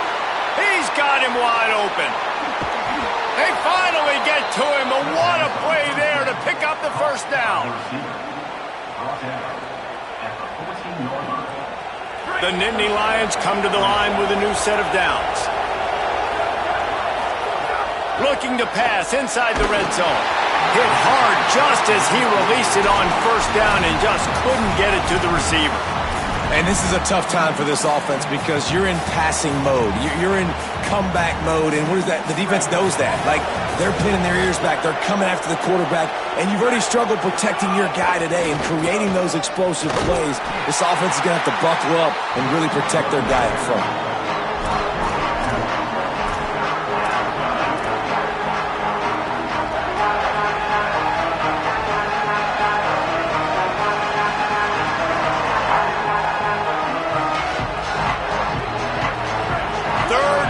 [SPEAKER 1] He's got him wide open. They finally get to him, but what a play there to pick up the first down. The Nittany Lions come to the line with a new set of downs. Looking to pass inside the red zone. Hit hard just as he released it on first down and just couldn't get it to the receiver.
[SPEAKER 2] And this is a tough time for this offense because you're in passing mode. You're in comeback mode, and what is that? The defense knows that. Like, they're pinning their ears back. They're coming after the quarterback, and you've already struggled protecting your guy today and creating those explosive plays. This offense is going to have to buckle up and really protect their guy in front.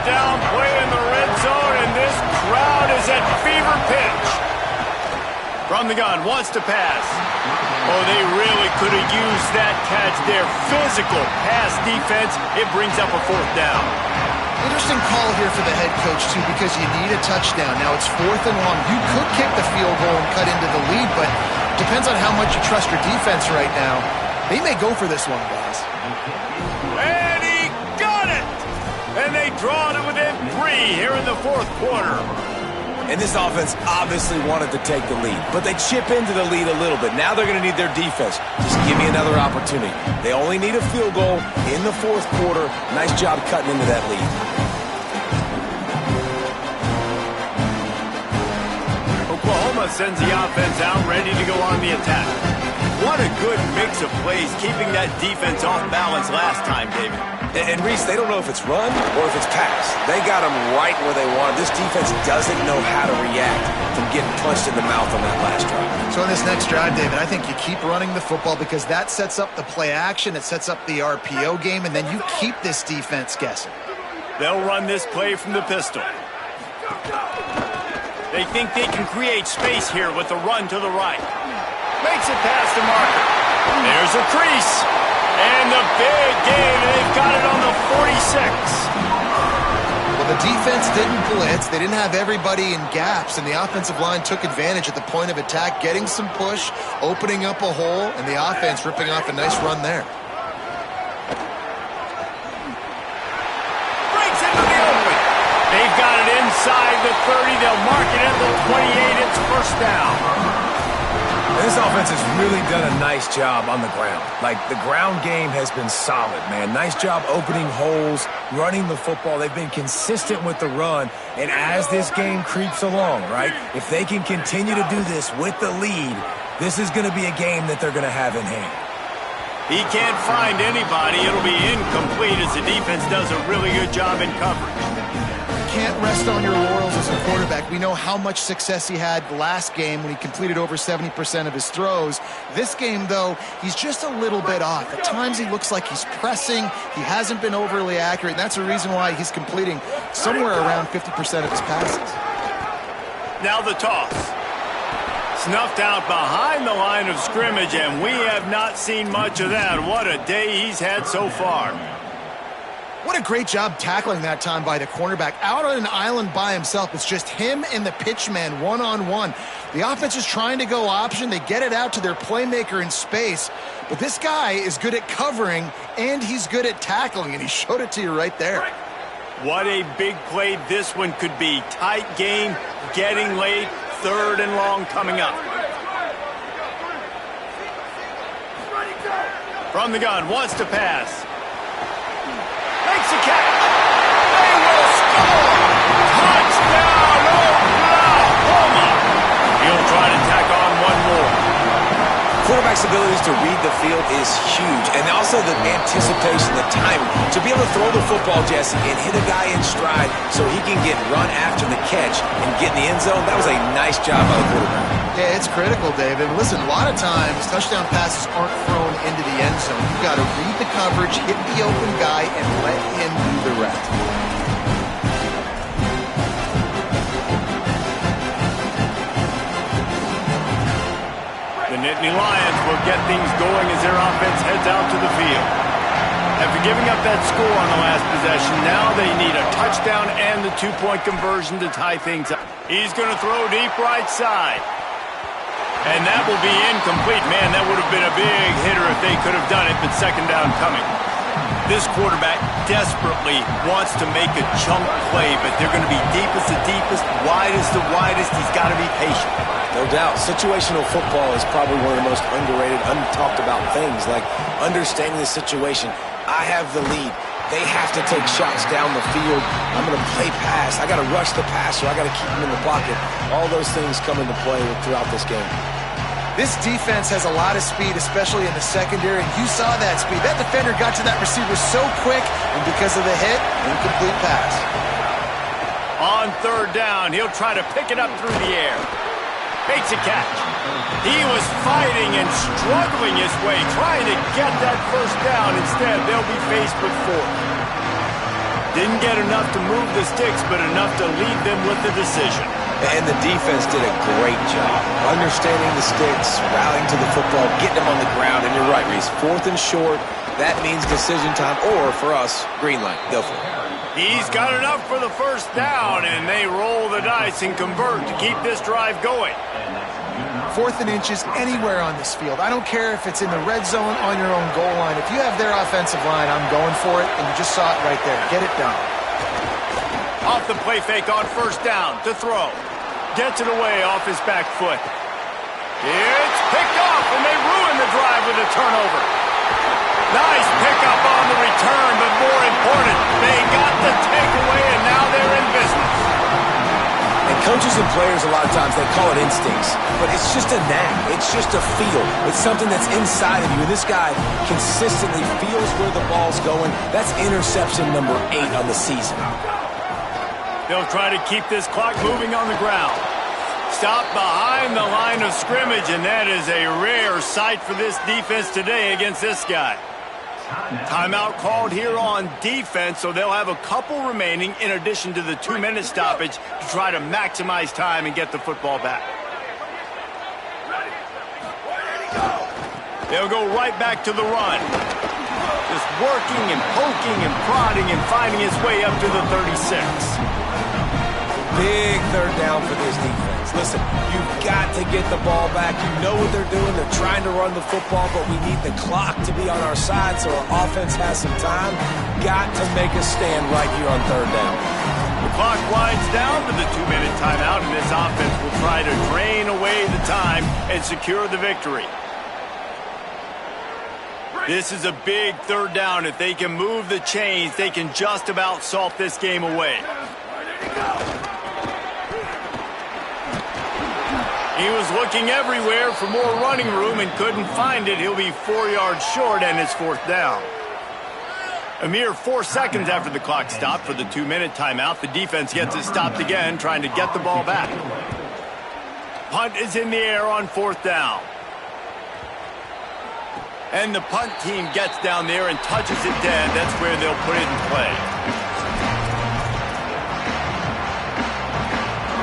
[SPEAKER 1] Down play in the red zone, and this crowd is at fever pitch. From the gun, wants to pass. Oh, they really could have used that catch there. Physical pass defense. It brings up a fourth down.
[SPEAKER 3] Interesting call here for the head coach, too, because you need a touchdown. Now it's 4th and long. You could kick the field goal and cut into the lead, but depends on how much you trust your defense right now. They may go for this one, guys.
[SPEAKER 1] And he got it! They draw to within 3 here in the fourth quarter.
[SPEAKER 2] And this offense obviously wanted to take the lead, but they chip into the lead a little bit. Now they're going to need their defense. Just give me another opportunity. They only need a field goal in the fourth quarter. Nice job cutting into that lead.
[SPEAKER 1] Oklahoma sends the offense out, ready to go on the attack. What a good mix of plays, keeping that defense off balance last time, David.
[SPEAKER 2] And Reese, they don't know if it's run or if it's pass. They got them right where they want. This defense doesn't know how to react from getting punched in the mouth on that last drive.
[SPEAKER 3] So in this next drive, David, I think you keep running the football because that sets up the play action, it sets up the RPO game, and then you keep this defense guessing.
[SPEAKER 1] They'll run this play from the pistol. They think they can create space here with the run to the right. Makes it past the marker. There's a crease. And the big game, they've got it on the 46.
[SPEAKER 3] Well, the defense didn't blitz. They didn't have everybody in gaps, and the offensive line took advantage at the point of attack, getting some push, opening up a hole, and the offense ripping off a nice run there.
[SPEAKER 1] Breaks into the open. They've got it inside the 30. They'll mark it at the 28. It's first down.
[SPEAKER 2] This offense has really done a nice job on the ground. Like, the ground game has been solid, man. Nice job opening holes, running the football. They've been consistent with the run. And as this game creeps along, right, if they can continue to do this with the lead, this is going to be a game that they're going to have in hand.
[SPEAKER 1] He can't find anybody. It'll be incomplete as the defense does a really good job in coverage.
[SPEAKER 3] Can't rest on your laurels as a quarterback. We know how much success he had last game when he completed over 70% of his throws. This game, though, he's just a little bit off. At times he looks like he's pressing. He hasn't been overly accurate, and that's the reason why he's completing somewhere around 50% of his passes.
[SPEAKER 1] Now the toss. Snuffed out behind the line of scrimmage, and we have not seen much of that. What a day he's had so far.
[SPEAKER 3] What a great job tackling that time by the cornerback. Out on an island by himself. It's just him and the pitchman one-on-one. The offense is trying to go option. They get it out to their playmaker in space. But this guy is good at covering, and he's good at tackling, and he showed it to you right there.
[SPEAKER 1] What a big play this one could be. Tight game, getting late, third and long coming up. From the gun, wants to pass. Makes a catch. They will score. Touchdown, Oklahoma. He'll try to tack on one more.
[SPEAKER 2] Quarterback's abilities to read the field is huge, and also the anticipation, the timing. To be able to throw the football, Jesse, and hit a guy in stride so he can get run after the catch and get in the end zone, that was a nice job by the quarterback.
[SPEAKER 3] Yeah, it's critical, David. Listen, a lot of times touchdown passes aren't thrown into the end zone. You've got to read the coverage, hit the open guy, and let him do the rest.
[SPEAKER 1] The Nittany Lions will get things going as their offense heads out to the field. After giving up that score on the last possession, now they need a touchdown and the two-point conversion to tie things up. He's going to throw deep right side. And that will be incomplete. Man, that would have been a big hitter if they could have done it, but second down coming. This quarterback desperately wants to make a chunk play, but they're going to be deepest to deepest, widest to widest. He's got to be patient.
[SPEAKER 2] No doubt. Situational football is probably one of the most underrated, untalked about things, like understanding the situation. I have the lead. They have to take shots down the field. I'm going to play pass. I got to rush the passer. I got to keep him in the pocket. All those things come into play throughout this game.
[SPEAKER 3] This defense has a lot of speed, especially in the secondary, and you saw that speed. That defender got to that receiver so quick, and because of the hit, incomplete pass.
[SPEAKER 1] On third down, he'll try to pick it up through the air. Makes a catch. He was fighting and struggling his way, trying to get that first down. Instead, they'll be faced with fourth. Didn't get enough to move the sticks, but enough to lead them with the decision.
[SPEAKER 2] And the defense did a great job understanding the sticks, rallying to the football, getting them on the ground. And you're right, Reese, fourth and short, that means decision time, or for us, green light. Go for it.
[SPEAKER 1] He's got enough for the first down, and they roll the dice and convert to keep this drive going.
[SPEAKER 3] 4th and inches anywhere on this field. I don't care if it's in the red zone on your own goal line. If you have their offensive line, I'm going for it, and you just saw it right there. Get it done.
[SPEAKER 1] Off the play fake on first down to throw. Gets it away off his back foot. It's picked off, and they ruin the drive with a turnover. Nice pickup on the return, but more important, they got the takeaway, and now they're in business.
[SPEAKER 2] And coaches and players, a lot of times, they call it instincts. But it's just a knack. It's just a feel. It's something that's inside of you. And this guy consistently feels where the ball's going. That's interception number 8 on the season.
[SPEAKER 1] They'll try to keep this clock moving on the ground. Stop behind the line of scrimmage, and that is a rare sight for this defense today against this guy. Timeout called here on defense, so they'll have a couple remaining in addition to the 2-minute stoppage to try to maximize time and get the football back. They'll go right back to the run. Just working and poking and prodding and finding his way up to the 36.
[SPEAKER 2] Big third down for this defense. Listen, you've got to get the ball back. You know what they're doing. They're trying to run the football, but we need the clock to be on our side so our offense has some time. Got to make a stand right here on third down.
[SPEAKER 1] The clock winds down to the 2-minute timeout, and this offense will try to drain away the time and secure the victory. This is a big third down. If they can move the chains, they can just about salt this game away. He was looking everywhere for more running room and couldn't find it. He'll be 4 yards short, and it's fourth down. A mere 4 seconds after the clock stopped for the 2-minute timeout, the defense gets it stopped again, trying to get the ball back. Punt is in the air on fourth down. And the punt team gets down there and touches it dead. That's where they'll put it in play.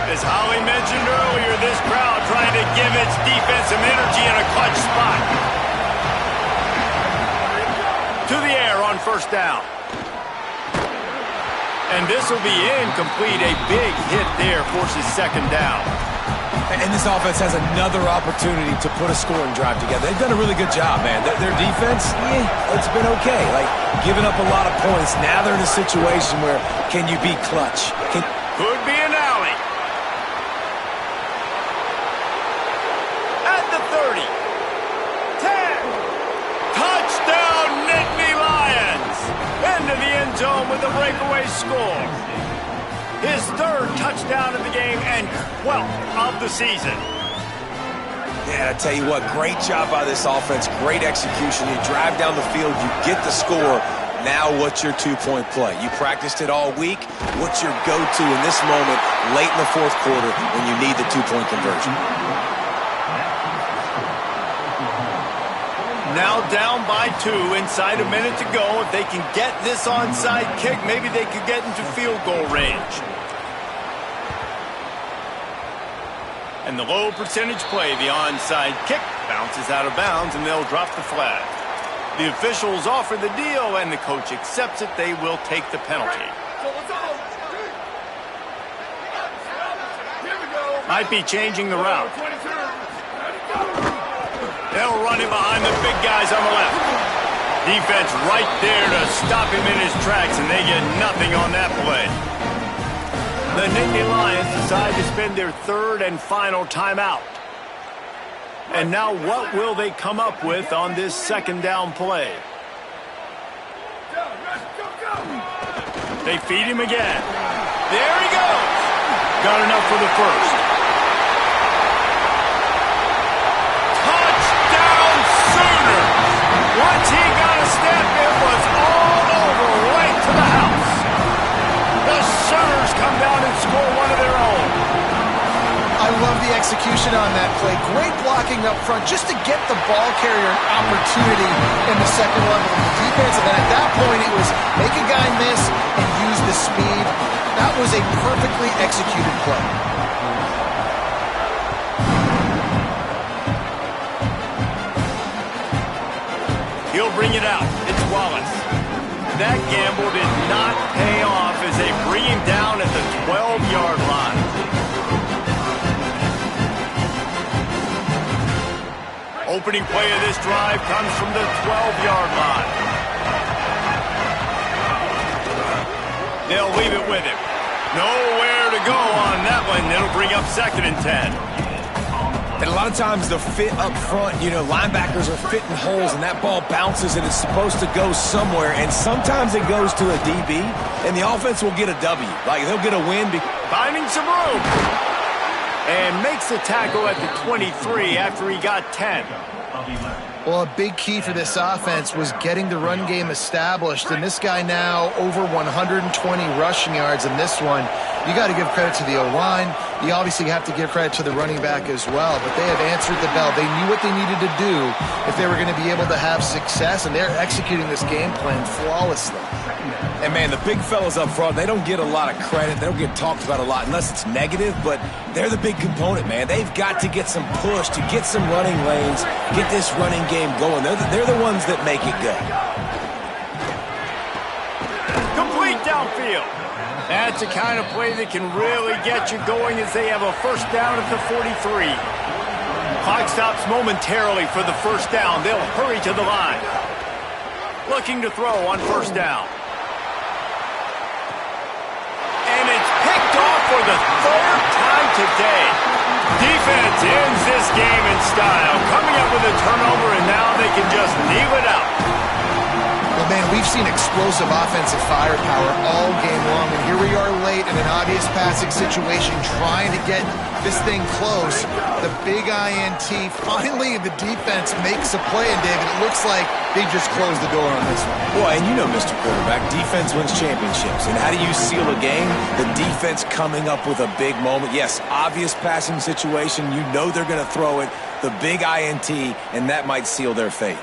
[SPEAKER 1] As Holly mentioned earlier, this crowd trying to give its defense some energy in a clutch spot. To the air on first down. And this will be incomplete. A big hit there forces second down.
[SPEAKER 2] And this offense has another opportunity to put a scoring drive together. They've done a really good job, man. Their defense, it's been okay. Like, giving up a lot of points. Now they're in a situation where can you be clutch?
[SPEAKER 1] Could be an alley. At the 30. 10. Touchdown, Nittany Lions. Into the end zone with a breakaway score. His third touchdown of the game and 12th of the season.
[SPEAKER 2] Yeah, I tell you what, great job by this offense. Great execution. You drive down the field, you get the score. Now what's your 2-point play? You practiced it all week. What's your go-to in this moment late in the fourth quarter when you need the 2-point conversion?
[SPEAKER 1] Now down by 2, inside a minute to go. If they can get this onside kick, maybe they could get into field goal range. And the low percentage play, the onside kick, bounces out of bounds, and they'll drop the flag. The officials offer the deal, and the coach accepts it. They will take the penalty. Might be changing the route. They'll run him behind the big guys on the left. Defense right there to stop him in his tracks, and they get nothing on that play. The Nittany Lions decide to spend their third and final timeout. And now what will they come up with on this second down play? They feed him again. There he goes. Got enough for the first. Touchdown Sooners. Once he got a step, it was all over right to the house. The Sooners come down and score one of their own.
[SPEAKER 3] I love the execution on that play. Great blocking up front just to get the ball carrier an opportunity in the second level of the defense. And then at that point, it was make a guy miss and use the speed. That was a perfectly executed play.
[SPEAKER 1] He'll bring it out. It's Wallace. That gamble did not pay off as they bring him down at the 12-yard line. Opening play of this drive comes from the 12-yard line. They'll leave it with him. Nowhere to go on that one. It'll bring up 2nd and 10.
[SPEAKER 2] And a lot of times the fit up front, linebackers are fitting holes and that ball bounces and it's supposed to go somewhere. And sometimes it goes to a DB and the offense will get a W. Like they'll get a win.
[SPEAKER 1] Finding some room. And makes the tackle at the 23 after he got 10.
[SPEAKER 3] Well, a big key for this offense was getting the run game established, and this guy now over 120 rushing yards in this one. You got to give credit to the O-line. You obviously have to give credit to the running back as well, but they have answered the bell. They knew what they needed to do if they were going to be able to have success, and they're executing this game plan flawlessly.
[SPEAKER 2] And, man, the big fellas up front, they don't get a lot of credit. They don't get talked about a lot unless it's negative, but they're the big component, man. They've got to get some push, to get some running lanes, get this running game going. They're the ones that make it go.
[SPEAKER 1] Complete downfield. That's the kind of play that can really get you going as they have a 1st down at the 43. Clock stops momentarily for the 1st down. They'll hurry to the line. Looking to throw on 1st down. And it's picked off for the 3rd time today. Defense ends this game in style, coming up with a turnover, and now they can just kneel it out.
[SPEAKER 3] Well, man, we've seen explosive offensive firepower all game long, and here we are late in an obvious passing situation trying to get this thing close. The big INT, finally the defense makes a play, and David, it looks like they just closed the door on this one.
[SPEAKER 2] Boy, and Mr. Quarterback, defense wins championships. And how do you seal a game? The defense coming up with a big moment. Yes, obvious passing situation. You know they're going to throw it. The big INT, and that might seal their fate.